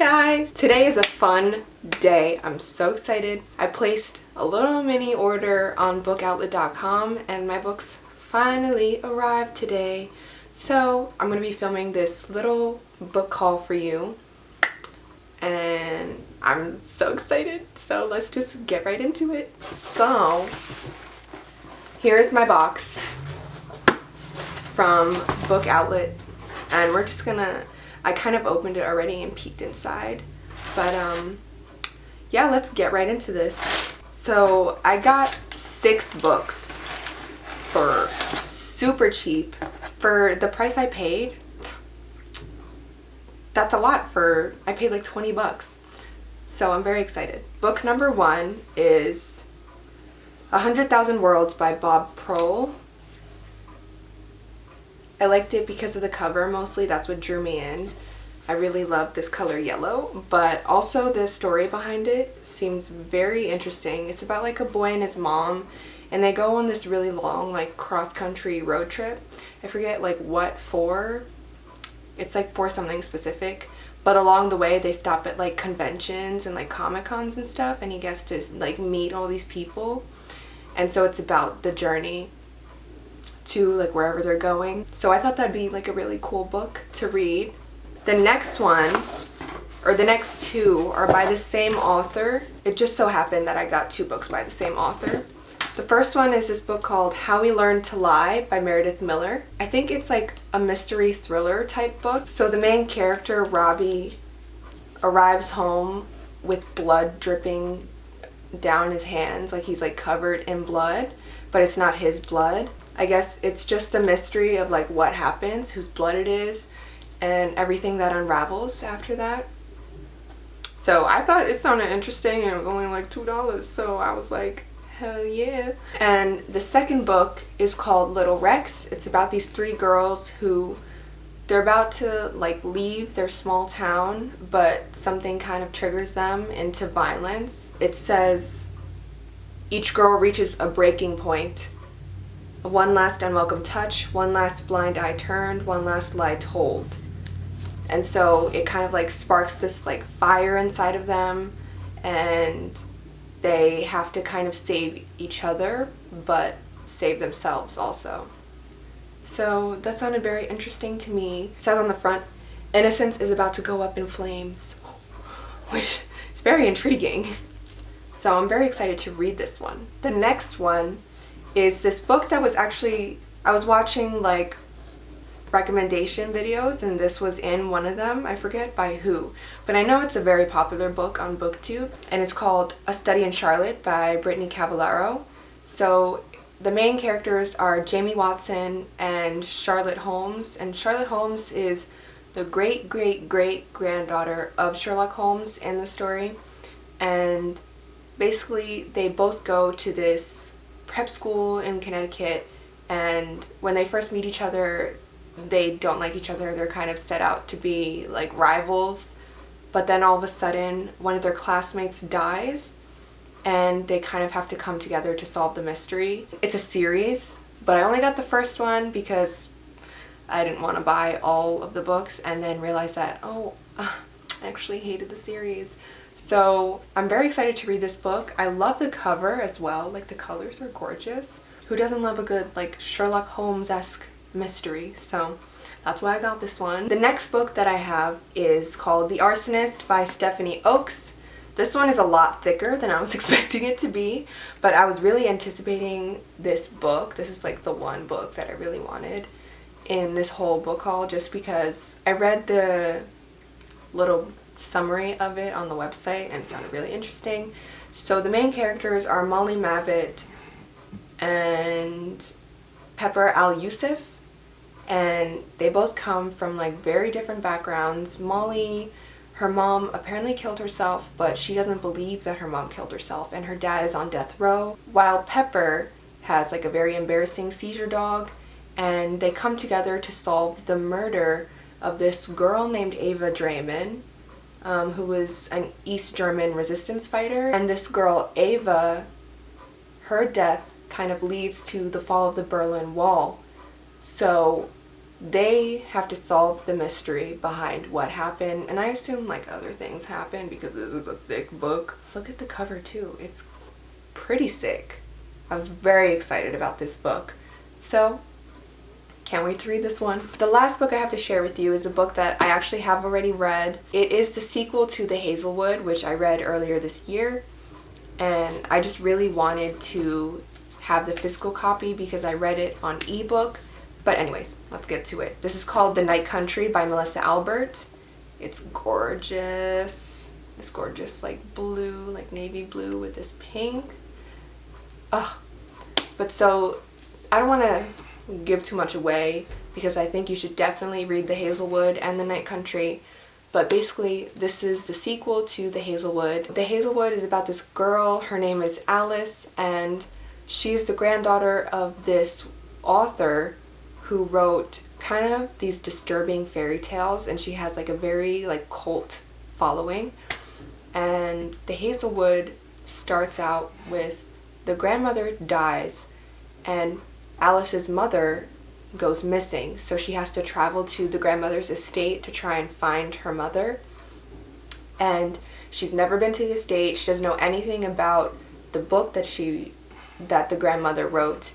guys! Today is a fun day. I'm so excited. I placed a little mini order on BookOutlet.com and my books finally arrived today. So I'm going to be filming this little book haul for you and I'm so excited. So let's just get right into it. So here's my box from Book Outlet and we're just gonna, I kind of opened it already and peeked inside, but yeah, let's get right into this. So I got 6 books for super cheap. For the price I paid, that's a lot. I paid like 20 bucks. So I'm very excited. Book number 1 is 100,000 Worlds by Bob Prohl. I liked it because of the cover mostly. That's what drew me in. I really love this color yellow, but also the story behind it seems very interesting. It's about like a boy and his mom, and they go on this really long like cross-country road trip. I forget like what for. It's like for something specific, but along the way they stop at like conventions and like Comic-Cons and stuff, and he gets to like meet all these people, and so it's about the journey to like wherever they're going. So I thought that'd be like a really cool book to read. The next one, or the next 2, are by the same author. It just so happened that I got 2 books by the same author. The first one is this book called How We Learned to Lie by Meredith Miller. I think it's like a mystery thriller type book. So the main character, Robbie, arrives home with blood dripping down his hands, like he's like covered in blood, but it's not his blood. I guess it's just the mystery of like what happens, whose blood it is, and everything that unravels after that. So I thought it sounded interesting and it was only like $2, so I was like, hell yeah. And the second book is called Little Rex. It's about these 3 girls who they're about to like leave their small town, but something kind of triggers them into violence. It says each girl reaches a breaking point. One last unwelcome touch, one last blind eye turned, one last lie told. And so it kind of like sparks this like fire inside of them, and they have to kind of save each other, but save themselves also. So that sounded very interesting to me. It says on the front, innocence is about to go up in flames, which is very intriguing. So I'm very excited to read this one. The next one is this book that was actually, I was watching like recommendation videos and this was in one of them. I forget by who, but I know it's a very popular book on BookTube, and it's called A Study in Charlotte by Brittany Cavallaro. So the main characters are Jamie Watson and Charlotte Holmes, and Charlotte Holmes is the great-great-great-granddaughter of Sherlock Holmes in the story, and basically they both go to this prep school in Connecticut, and when they first meet each other they don't like each other. They're kind of set out to be like rivals, but then all of a sudden one of their classmates dies and they kind of have to come together to solve the mystery. It's a series, but I only got the first one because I didn't want to buy all of the books and then realize that I actually hated the series. So I'm very excited to read this book. I love the cover as well, like the colors are gorgeous. Who doesn't love a good like Sherlock Holmes-esque mystery? So that's why I got this one. The next book that I have is called The Arsonist by Stephanie Oakes. This one is a lot thicker than I was expecting it to be, but I was really anticipating this book. This is like the one book that I really wanted in this whole book haul, just because I read the little summary of it on the website and it sounded really interesting. So the main characters are Molly Mavitt and Pepper Al-Yusuf, and they both come from like very different backgrounds. Molly, her mom apparently killed herself, but she doesn't believe that her mom killed herself, and her dad is on death row, while Pepper has like a very embarrassing seizure dog, and they come together to solve the murder of this girl named Ava Draymond, who was an East German resistance fighter. And this girl Ava, her death kind of leads to the fall of the Berlin Wall. So they have to solve the mystery behind what happened, and I assume like other things happen because this is a thick book. Look at the cover too, it's pretty sick. I was very excited about this book, so can't wait to read this one. The last book I have to share with you is a book that I actually have already read. It is the sequel to The Hazelwood, which I read earlier this year, and I just really wanted to have the physical copy because I read it on ebook. But anyways, let's get to it. This is called The Night Country by Melissa Albert. It's gorgeous. This gorgeous like blue, like navy blue with this pink. Ugh. But so, I don't want to give too much away because I think you should definitely read The Hazelwood and The Night Country. But basically, this is the sequel to The Hazelwood. The Hazelwood is about this girl, her name is Alice, and she's the granddaughter of this author who wrote kind of these disturbing fairy tales, and she has like a very like cult following. And The Hazelwood starts out with the grandmother dies and Alice's mother goes missing, so she has to travel to the grandmother's estate to try and find her mother. And she's never been to the estate. She doesn't know anything about the book that the grandmother wrote,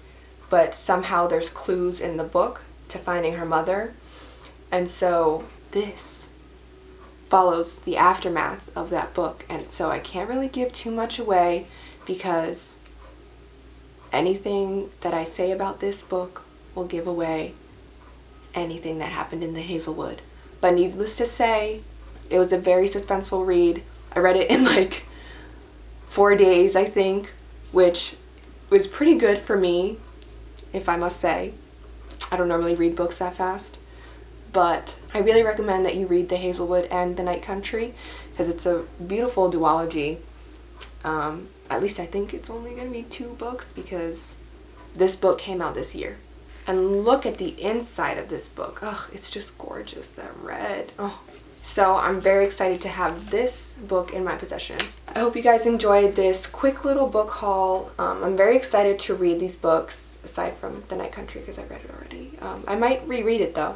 but somehow there's clues in the book to finding her mother. And so this follows the aftermath of that book, and so I can't really give too much away because anything that I say about this book will give away anything that happened in The Hazelwood. But needless to say, it was a very suspenseful read. I read it in like 4 days, I think, which was pretty good for me, if I must say. I don't normally read books that fast, but I really recommend that you read The Hazelwood and The Night Country because it's a beautiful duology. At least I think it's only going to be 2 books because this book came out this year. And look at the inside of this book. Oh, it's just gorgeous, that red. Oh. So I'm very excited to have this book in my possession. I hope you guys enjoyed this quick little book haul. I'm very excited to read these books, aside from The Night Country because I read it already. I might reread it though.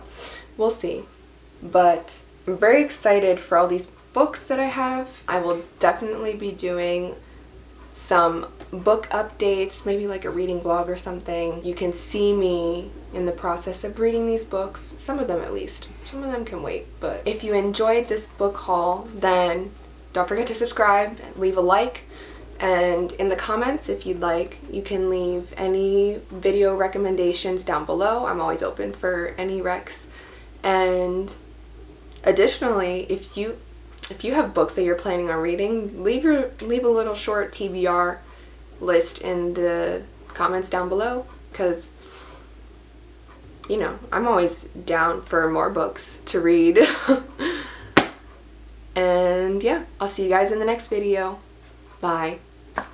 We'll see. But I'm very excited for all these books that I have. I will definitely be doing some book updates, maybe like a reading vlog or something. You can see me in the process of reading these books, some of them at least. Some of them can wait. But if you enjoyed this book haul, then don't forget to subscribe, leave a like, and in the comments, if you'd like, you can leave any video recommendations down below. I'm always open for any recs. And additionally, if you have books that you're planning on reading, leave a little short TBR list in the comments down below, because you know, I'm always down for more books to read. And yeah, I'll see you guys in the next video. Bye.